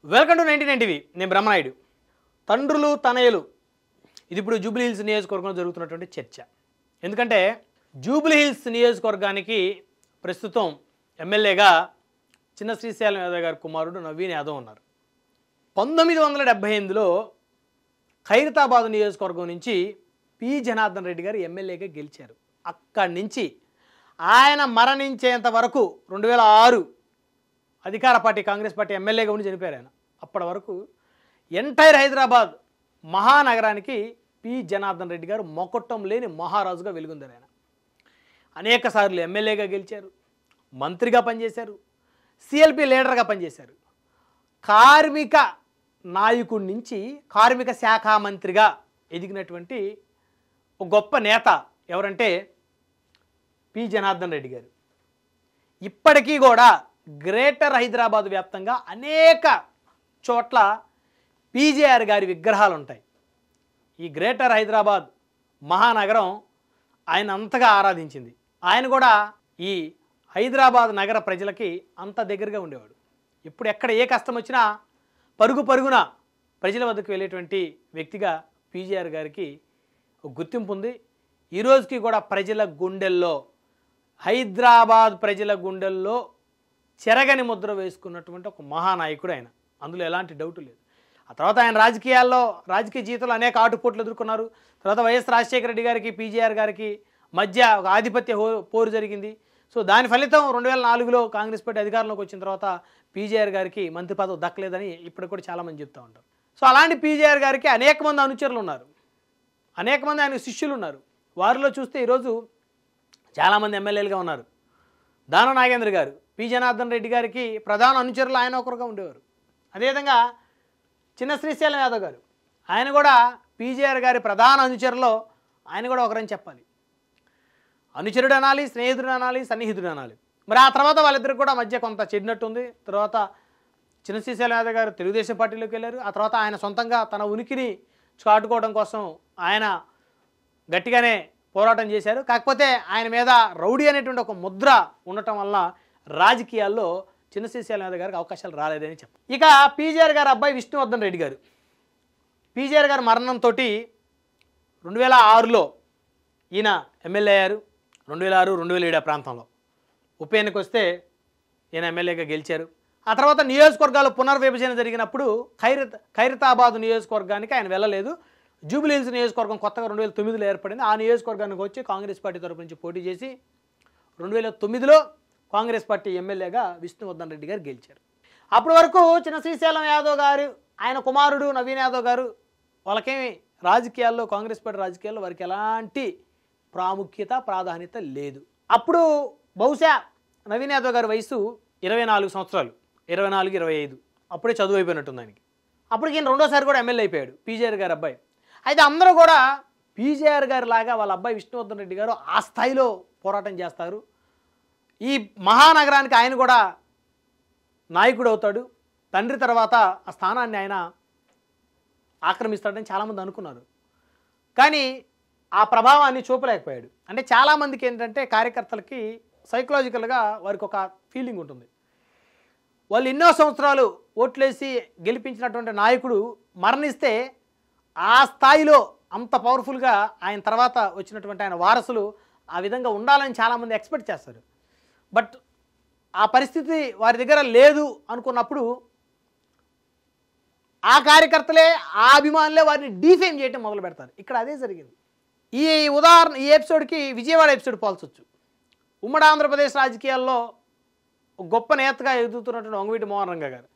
Welcome to 99 TV. నేను బ్రహ్మనాయుడు. తండ్రులు తనయులు ఇది ఇప్పుడు జూబ్లీ హిల్స్ నియోజకవర్గంలో జరుగుతున్నటువంటి చర్చ. ఎందుకంటే జూబ్లీ హిల్స్ నియోజకవర్గానికి ప్రస్తుతం ఎమ్మెల్యేగా చిన్న శ్రీశైలం యాదవ్ గారి కుమారుడు నవీన్ యాదవ్ ఉన్నారు. 1978లో ఖైరతాబాద్ నియోజకవర్గం నుంచి పి జనార్దన్ రెడ్డి గారు ఎమ్మెల్యేగా గెలిచారు. అక్కడి నుంచి ఆయన మరణించేంత వరకు 2006 అధికార పార్టీ కాంగ్రెస్ పార్టీ ఎమ్మెల్యేగా ఉండి చనిపోయారు ఆయన. అప్పటి వరకు ఎంటైర్ హైదరాబాద్ మహానగరానికి పి జనార్దన్ రెడ్డి గారు మొకట్టం లేని మహారాజుగా వెలుగొందారు. ఆయన అనేక సార్లు ఎమ్మెల్యేగా గెలిచారు, మంత్రిగా పనిచేశారు, సిఎల్పి లీడర్గా పనిచేశారు. కార్మిక నాయకుడి నుంచి కార్మిక శాఖ మంత్రిగా ఎదిగినటువంటి ఒక గొప్ప నేత ఎవరంటే పి జనార్దన్ రెడ్డి గారు. ఇప్పటికీ కూడా గ్రేటర్ హైదరాబాద్ వ్యాప్తంగా అనేక చోట్ల పీజేఆర్ గారి విగ్రహాలు ఉంటాయి. ఈ గ్రేటర్ హైదరాబాద్ మహానగరం ఆయన అంతగా ఆరాధించింది. ఆయన కూడా ఈ హైదరాబాద్ నగర ప్రజలకి అంత దగ్గరగా ఉండేవాడు. ఇప్పుడు ఎక్కడ ఏ కష్టం వచ్చినా పరుగున ప్రజల వద్దకు వెళ్ళేటువంటి వ్యక్తిగా పీజేఆర్ గారికి ఒక గుర్తింపు ఉంది. ఈ రోజుకి కూడా ప్రజల గుండెల్లో, హైదరాబాద్ ప్రజల గుండెల్లో చెరగని ముద్ర వేసుకున్నటువంటి ఒక మహానాయకుడు ఆయన. అందులో ఎలాంటి డౌటు లేదు. ఆ తర్వాత ఆయన రాజకీయ జీవితంలో అనేక ఆటుపోట్లు ఎదుర్కొన్నారు. తర్వాత వైఎస్ రాజశేఖర రెడ్డి గారికి పీజేఆర్ గారికి మధ్య ఒక ఆధిపత్య పోరు జరిగింది. సో దాని ఫలితం 2004లో కాంగ్రెస్ పార్టీ అధికారంలోకి వచ్చిన తర్వాత పీజేఆర్ గారికి మంత్రి పదవి దక్కలేదని ఇప్పుడు కూడా చాలామంది చెప్తూ ఉంటారు. సో అలాంటి పీజేఆర్ గారికి అనేక మంది అనుచరులు ఉన్నారు, అనేక మంది ఆయన శిష్యులు ఉన్నారు. వారిలో చూస్తే ఈరోజు చాలామంది ఎమ్మెల్యేలుగా ఉన్నారు. దాన నాగేంద్ర గారు పి జనార్దన్ రెడ్డి గారికి ప్రధాన అనుచరులు ఆయన ఒకరుగా ఉండేవారు. అదేవిధంగా చిన్న శ్రీశైలం యాదవ్ గారు, ఆయన కూడా పీజేఆర్ గారి ప్రధాన అనుచరులో ఆయన కూడా ఒకరని చెప్పాలి. అనుచరుడు అనాలి, స్నేహితుడు అనాలి, సన్నిహితుడు అనాలి. మరి ఆ తర్వాత వాళ్ళిద్దరికి కూడా మధ్య కొంత చెడినట్టుంది. తర్వాత చిన్న శ్రీశైలం యాదవ్ గారు తెలుగుదేశం పార్టీలోకి వెళ్ళారు. ఆ తర్వాత ఆయన సొంతంగా తన ఉనికిని చాటుకోవడం కోసం ఆయన గట్టిగానే పోరాటం చేశారు. కాకపోతే ఆయన మీద రౌడీ అనేటువంటి ఒక ముద్ర ఉండటం వల్ల రాజకీయాల్లో చిన్న శ్రీశైలం యాదవ్ గారికి అవకాశాలు రాలేదని చెప్పారు. ఇక పీజేఆర్ గారి అబ్బాయి విష్ణువర్ధన్ రెడ్డి గారు, పీజేఆర్ గారి మరణంతో 2006లో ఈయన ఎమ్మెల్యే అయ్యారు. 2006, 2007 ప్రాంతంలో ఉప ఎన్నిక వస్తే ఈయన ఎమ్మెల్యేగా గెలిచారు. ఆ తర్వాత నియోజకవర్గాలు పునర్విభజన జరిగినప్పుడు ఖైరతాబాద్ నియోజకవర్గానికి ఆయన వెళ్ళలేదు. జూబ్లీ హిల్స్ నియోజకవర్గం కొత్తగా 2009లో ఏర్పడింది. ఆ నియోజకవర్గానికి వచ్చి కాంగ్రెస్ పార్టీ తరపు నుంచి పోటీ చేసి 2009లో కాంగ్రెస్ పార్టీ ఎమ్మెల్యేగా విష్ణువర్ధన్ రెడ్డి గారు గెలిచారు. అప్పటి వరకు చిన్న శ్రీశైలం యాదవ్ గారు, ఆయన కుమారుడు నవీన్ యాదవ్ గారు, వాళ్ళకేమి రాజకీయాల్లో, కాంగ్రెస్ పార్టీ రాజకీయాల్లో వారికి ఎలాంటి ప్రాధాన్యత లేదు. అప్పుడు బహుశా నవీన్ యాదవ్ గారి వయసు 24 సంవత్సరాలు, 24, 25 అప్పుడే చదువు అయిపోయినట్టుంది ఆయనకి. అప్పటికి ఈయన రెండోసారి కూడా ఎమ్మెల్యే అయిపోయాడు, పీజేఆర్ గారి అబ్బాయి. అయితే అందరూ కూడా పీజేఆర్ గారి లాగా వాళ్ళ అబ్బాయి విష్ణువర్ధన్ రెడ్డి గారు ఆ స్థాయిలో పోరాటం చేస్తారు, ఈ మహానగరానికి ఆయన కూడా నాయకుడు అవుతాడు, తండ్రి తర్వాత ఆ స్థానాన్ని ఆయన ఆక్రమిస్తాడని చాలామంది అనుకున్నారు. కానీ ఆ ప్రభావాన్ని చూపలేకపోయాడు. అంటే చాలామందికి ఏంటంటే కార్యకర్తలకి సైకలాజికల్గా వారికి ఒక ఫీలింగ్ ఉంటుంది. వాళ్ళు ఎన్నో సంవత్సరాలు ఓట్లేసి గెలిపించినటువంటి నాయకుడు మరణిస్తే ఆ స్థాయిలో అంత పవర్ఫుల్గా ఆయన తర్వాత వచ్చినటువంటి ఆయన వారసులు ఆ విధంగా ఉండాలని చాలామంది ఎక్స్పెక్ట్ చేస్తారు. బట్ ఆ పరిస్థితి వారి దగ్గర లేదు అనుకున్నప్పుడు ఆ కార్యకర్తలే, ఆ అభిమానులే వారిని డీఫేమ్ చేయడం మొదలు పెడతారు. ఇక్కడ అదే జరిగింది. ఈ ఎపిసోడ్కి విజయవాడ ఎపిసోడ్ పోల్చొచ్చు. ఉమ్మడి ఆంధ్రప్రదేశ్ రాజకీయాల్లో గొప్ప నేతగా ఎదుగుతున్నటువంటి వంగవీటి మోహన్ రంగా గారు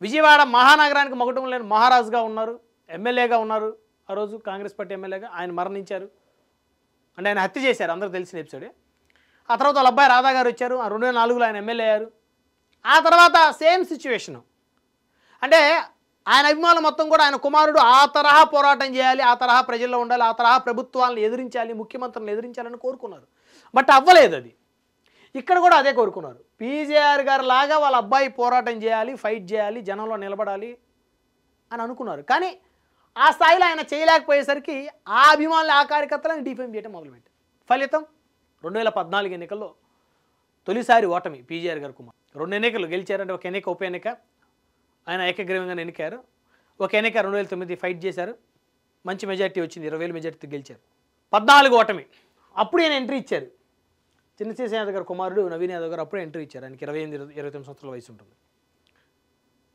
విజయవాడ మహానగరానికి మొగటం లేని మహారాజుగా ఉన్నారు, ఎమ్మెల్యేగా ఉన్నారు. ఆ రోజు కాంగ్రెస్ పార్టీ ఎమ్మెల్యేగా ఆయన మరణించారు, అంటే ఆయన హత్య చేశారు, అందరూ తెలిసిన ఎపిసోడే. ఆ తర్వాత వాళ్ళ అబ్బాయి రాధా గారు వచ్చారు, 2004లో ఆయన ఎమ్మెల్యే అయ్యారు. ఆ తర్వాత సేమ్ సిచ్యువేషను, అంటే ఆయన అభిమానులు మొత్తం కూడా ఆయన కుమారుడు ఆ తరహా పోరాటం చేయాలి, ఆ తరహా ప్రజల్లో ఉండాలి, ఆ తరహా ప్రభుత్వాలను ఎదిరించాలి, ముఖ్యమంత్రులను ఎదిరించాలని కోరుకున్నారు. బట్ అవ్వలేదు అది. ఇక్కడ కూడా అదే కోరుకున్నారు. పీజేఆర్ గారు లాగా వాళ్ళ అబ్బాయి పోరాటం చేయాలి, ఫైట్ చేయాలి, జనంలో నిలబడాలి అని అనుకున్నారు. కానీ ఆ స్థాయిలో ఆయన చేయలేకపోయేసరికి ఆ అభిమానులు, ఆ కార్యకర్తలను డిఫేమ్ చేయడం మొదలుపెట్టారు. ఫలితం 2014 ఎన్నికల్లో తొలిసారి ఓటమి పీజేఆర్ గారు కుమార్. 2 ఎన్నికలు గెలిచారంటే, ఒక ఎన్నిక ఉప ఎన్నిక, ఆయన ఏకగ్రీవంగా ఎన్నికారు. ఒక ఎన్నిక 2009 ఫైట్ చేశారు, మంచి మెజార్టీ వచ్చింది, 20,000 మెజార్టీతో గెలిచారు. 14 ఓటమి. అప్పుడు ఈయన ఎంట్రీ ఇచ్చారు. చిన్నశేష యాదవ్ గారు కుమారుడు నవీన్ యాదవ్ గారు అప్పుడే ఎంట్రీ ఇచ్చారు. ఆయనకి 28-29 సంవత్సరాల వయసు ఉంటుంది.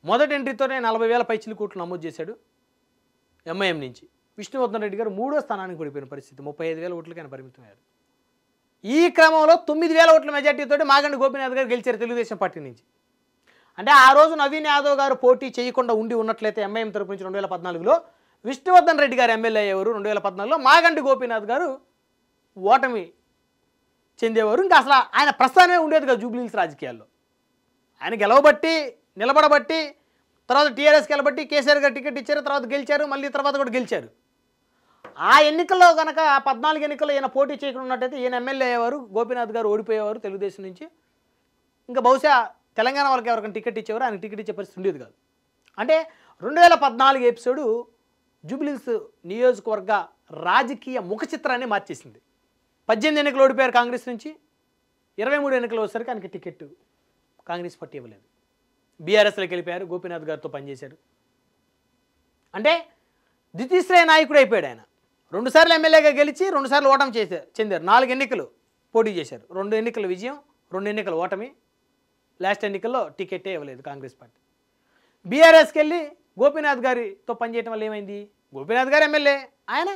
మొదటి ఎంట్రీతోనే 40,000 పైచిలు కోట్లు నమోదు చేశాడు ఎంఐఎం నుంచి. విష్ణువర్ధన్ రెడ్డి గారు 3వ స్థానానికి పడిపోయిన పరిస్థితి, 35,000 ఓట్లకి ఆయన పరిమితమయ్యారు. ఈ క్రమంలో 9,000 ఓట్ల మెజార్టీతో మాగంటి గోపీనాథ్ గారు గెలిచారు తెలుగుదేశం పార్టీ నుంచి. అంటే ఆ రోజు నవీన్ యాదవ్ గారు పోటీ చేయకుండా ఉండి ఉన్నట్లయితే ఎంఐఎం తరపు నుంచి 2014లో విష్ణువర్ధన్ రెడ్డి గారు ఎమ్మెల్యే అయ్యేవారు. 2014లో మాగంటి గోపీనాథ్ గారు ఓటమి చెందేవారు. ఇంకా అసలు ఆయన ప్రస్థానమే ఉండేది కదా జూబ్లీహిల్స్ రాజకీయాల్లో. ఆయన గెలవబట్టి, నిలబడబట్టి, తర్వాత టీఆర్ఎస్కి వెళ్ళబట్టి కేసీఆర్ గారు టికెట్ ఇచ్చారు, తర్వాత గెలిచారు, మళ్ళీ తర్వాత కూడా గెలిచారు. ఆ ఎన్నికల్లో కనుక 14 ఎన్నికల్లో ఈయన పోటీ చేయకుండా ఉన్నట్టయితే ఈయన ఎమ్మెల్యే అయ్యేవారు, గోపీనాథ్ గారు ఓడిపోయేవారు తెలుగుదేశం నుంచి. ఇంకా బహుశా తెలంగాణ వాళ్ళకి ఎవరికైనా టికెట్ ఇచ్చేవారు, ఆయన టికెట్ ఇచ్చే పరిస్థితి ఉండేది కాదు. అంటే 2014 ఎపిసోడు జూబ్లీహిల్స్ నియోజకవర్గ రాజకీయ ముఖ చిత్రాన్ని మార్చేసింది. 18 ఎన్నికలు ఓడిపోయారు కాంగ్రెస్ నుంచి, 23 ఎన్నికలు వచ్చేసరికి ఆయనకి టికెట్ కాంగ్రెస్ పార్టీ ఇవ్వలేదు. బీఆర్ఎస్లోకి వెళ్ళిపోయారు, గోపీనాథ్ గారితో పనిచేశారు. అంటే ద్వితీయ నాయకుడు అయిపోయాడు ఆయన. 2 సార్లు ఎమ్మెల్యేగా గెలిచి 2 సార్లు ఓటమి చెందారు. 4 ఎన్నికలు పోటీ చేశారు, 2 ఎన్నికల విజయం, 2 ఎన్నికల ఓటమి. లాస్ట్ ఎన్నికల్లో టికెట్టే ఇవ్వలేదు కాంగ్రెస్ పార్టీ. బీఆర్ఎస్కి వెళ్ళి గోపీనాథ్ గారితో పనిచేయడం వల్ల ఏమైంది, గోపీనాథ్ గారు ఎమ్మెల్యే, ఆయన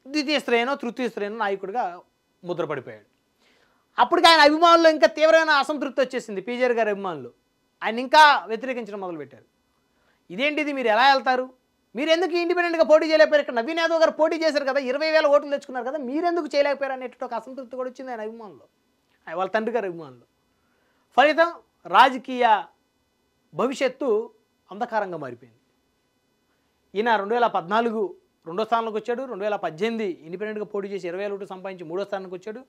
ద్వితీయ శ్రేణో తృతీయ శ్రేణో నాయకుడిగా ముద్రపడిపోయాడు. అప్పటికి ఆయన అభిమానులు ఇంకా తీవ్రమైన అసంతృప్తి వచ్చేసింది. పీజేఆర్ గారి అభిమానులు ఆయన ఇంకా వ్యతిరేకించడం మొదలుపెట్టారు. ఇదేంటిది, మీరు ఎలా వెళ్తారు, మీరు ఎందుకు ఇండిపెండెంట్గా పోటీ చేయలేకపోయారు, ఇక్కడ నవీన్ యాదవ్ గారు పోటీ చేశారు కదా, 20,000 ఓట్లు తెచ్చుకున్నారు కదా, మీరెందుకు చేయలేకపోయారు అనేటువంటి ఒక అసంతృప్తి కూడా వచ్చింది ఆయన అభిమానులు, వాళ్ళ తండ్రి గారి అభిమానులు. ఫలితం రాజకీయ భవిష్యత్తు అంధకారంగా మారిపోయింది. ఈయన 2014 2వ స్థానంలోకి వచ్చాడు, 2018 ఇండిపెండెంట్గా పోటీ చేసి 20,000 ఓట్లు సంపాదించి 3వ స్థానానికి వచ్చాడు,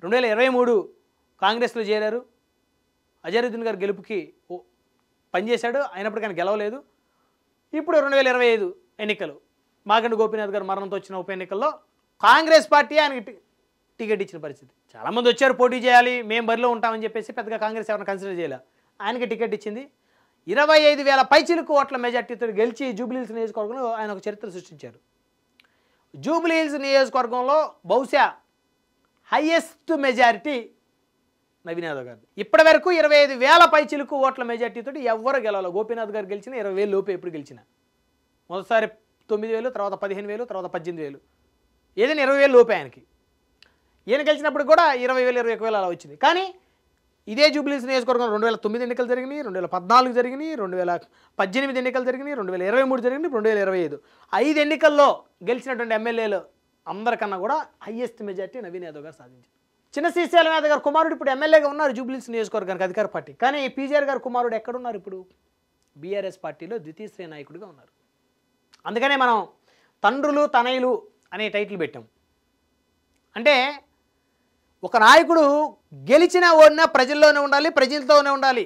2023 కాంగ్రెస్లో చేరారు. అజరుద్దీన్ గారు గెలుపుకి పనిచేశాడు, అయినప్పటికీ ఆయన గెలవలేదు. ఇప్పుడు 2025 ఎన్నికలు మాగంటి గోపీనాథ్ గారు మరణంతో వచ్చిన ఉప ఎన్నికల్లో కాంగ్రెస్ పార్టీ ఆయనకి టికెట్ ఇచ్చిన పరిస్థితి. చాలామంది వచ్చారు పోటీ చేయాలి, మేము బరిలో ఉంటామని చెప్పేసి పెద్దగా కాంగ్రెస్ ఎవరైనా కన్సిడర్ చేయాలి. ఆయనకి టికెట్ ఇచ్చింది. 25,000 పైచిలకు ఓట్ల మెజార్టీతో గెలిచి జూబ్లీహిల్స్ నియోజకవర్గంలో ఆయన ఒక చరిత్ర సృష్టించారు. జూబ్లీహిల్స్ నియోజకవర్గంలో బహుశా హైయెస్ట్ మెజారిటీ నవీన్ యాదవ్ గారు. ఇప్పటి వరకు 25,000 పైచిలకు ఓట్ల మెజార్టీతో ఎవరు గెలవాలి. గోపీనాథ్ గారు గెలిచిన 20,000 లోపే ఎప్పుడు గెలిచిన. మొదటిసారి 9,000, తర్వాత 15,000, తర్వాత 18,000, ఏదైనా 20,000 లోపే ఆయనకి. ఈయన గెలిచినప్పుడు కూడా 20,000, 21,000 అలా వచ్చింది. కానీ ఇదే జూబ్లీహిల్స్ నియోజకవర్గం 2009 ఎన్నికలు జరిగినాయి, 2014 జరిగినాయి, 2018 ఎన్నికలు జరిగినాయి, 2023 జరిగినాయి, 2025 5 ఎన్నికల్లో గెలిచినటువంటి ఎమ్మెల్యేలు అందరికన్నా కూడా హైయెస్ట్ మెజార్టీ నవీన్ యాదవ్ గారు సాధించారు. చిన్నశేష యాదవ్ గారు కుమారుడు ఇప్పుడు ఎమ్మెల్యేగా ఉన్నారు జూబ్లీహిల్స్ నియోజకవర్గానికి అధికార పార్టీ. కానీ పీజేఆర్ గారు కుమారుడు ఎక్కడున్నారు ఇప్పుడు, బీఆర్ఎస్ పార్టీలో ద్వితీయ శ్రేణి నాయకుడిగా ఉన్నారు. అందుకనే మనం తండ్రులు తనయులు అనే టైటిల్ పెట్టాం. అంటే ఒక నాయకుడు గెలిచినా ఓడినా ప్రజల్లోనే ఉండాలి, ప్రజలతోనే ఉండాలి.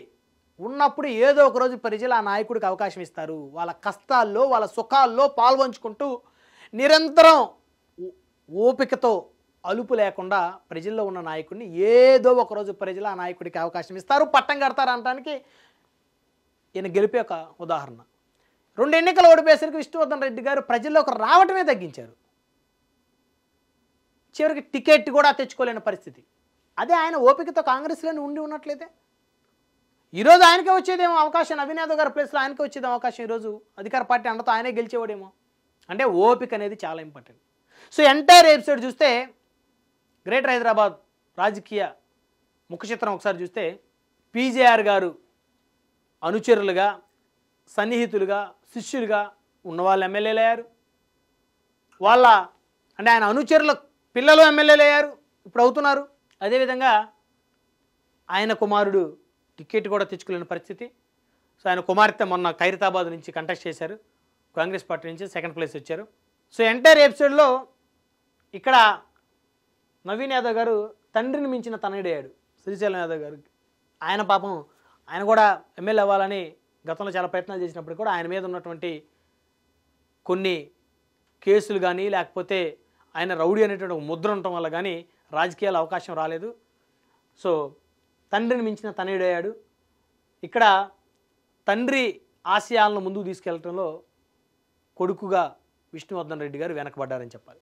ఉన్నప్పుడు ఏదో ఒక రోజు ప్రజలు ఆ నాయకుడికి అవకాశం ఇస్తారు. వాళ్ళ కష్టాల్లో వాళ్ళ సుఖాల్లో పాల్పంచుకుంటూ నిరంతరం ఓపికతో అలుపు లేకుండా ప్రజల్లో ఉన్న నాయకుడిని ఏదో ఒకరోజు ప్రజలు ఆ నాయకుడికి అవకాశం ఇస్తారు, పట్టం కడతారు అనడానికి ఈయన గెలిపే ఒక ఉదాహరణ. 2 ఎన్నికలు ఓడిపోయేసరికి విష్ణువర్ధన్ రెడ్డి గారు ప్రజల్లోకి రావటమే తగ్గించారు. చివరికి టికెట్ కూడా తెచ్చుకోలేని పరిస్థితి. అదే ఆయన ఓపికతో కాంగ్రెస్లోనే ఉండి ఉన్నట్లయితే ఈరోజు ఆయనకే వచ్చేదేమో అవకాశం, నవీన్ యాదవ్ గారి ప్లేస్లో ఆయనకే వచ్చేది అవకాశం. ఈరోజు అధికార పార్టీ అండతో ఆయనే గెలిచేవాడేమో. అంటే ఓపిక అనేది చాలా ఇంపార్టెంట్. సో ఎంటైర్ ఎపిసోడ్ చూస్తే గ్రేటర్ హైదరాబాద్ రాజకీయ ముఖ చిత్రం ఒకసారి చూస్తే పీజేఆర్ గారు అనుచరులుగా, సన్నిహితులుగా, శిష్యులుగా ఉన్నవాళ్ళు ఎమ్మెల్యేలు అయ్యారు. వాళ్ళ అంటే ఆయన అనుచరుల పిల్లలు ఎమ్మెల్యేలు అయ్యారు, ఇప్పుడు అవుతున్నారు. అదేవిధంగా ఆయన కుమారుడు టికెట్ కూడా తెచ్చుకోలేని పరిస్థితి. సో ఆయన కుమార్తె మొన్న ఖైరతాబాద్ నుంచి కంటెస్ట్ చేశారు, కాంగ్రెస్ పార్టీ నుంచి 2nd ప్లేస్ వచ్చారు. సో ఎంటైర్ ఎపిసోడ్లో ఇక్కడ నవీన్ యాదవ్ గారు తండ్రిని మించిన తనయుడయ్యాడు శ్రీశైలం యాదవ్ గారు. ఆయన పాపం ఆయన కూడా ఎమ్మెల్యే అవ్వాలని గతంలో చాలా ప్రయత్నాలు చేసినప్పుడు కూడా ఆయన మీద ఉన్నటువంటి కొన్ని కేసులు కానీ లేకపోతే ఆయన రౌడీ అనేటువంటి ఒక ముద్ర ఉండటం వల్ల కానీ రాజకీయాల అవకాశం రాలేదు. సో తండ్రిని మించిన తనయుడయ్యాడు. ఇక్కడ తండ్రి ఆశయాలను ముందుకు తీసుకెళ్లడంలో కొడుకుగా విష్ణువర్ధన్ రెడ్డి గారు వెనకబడ్డారని చెప్పాలి.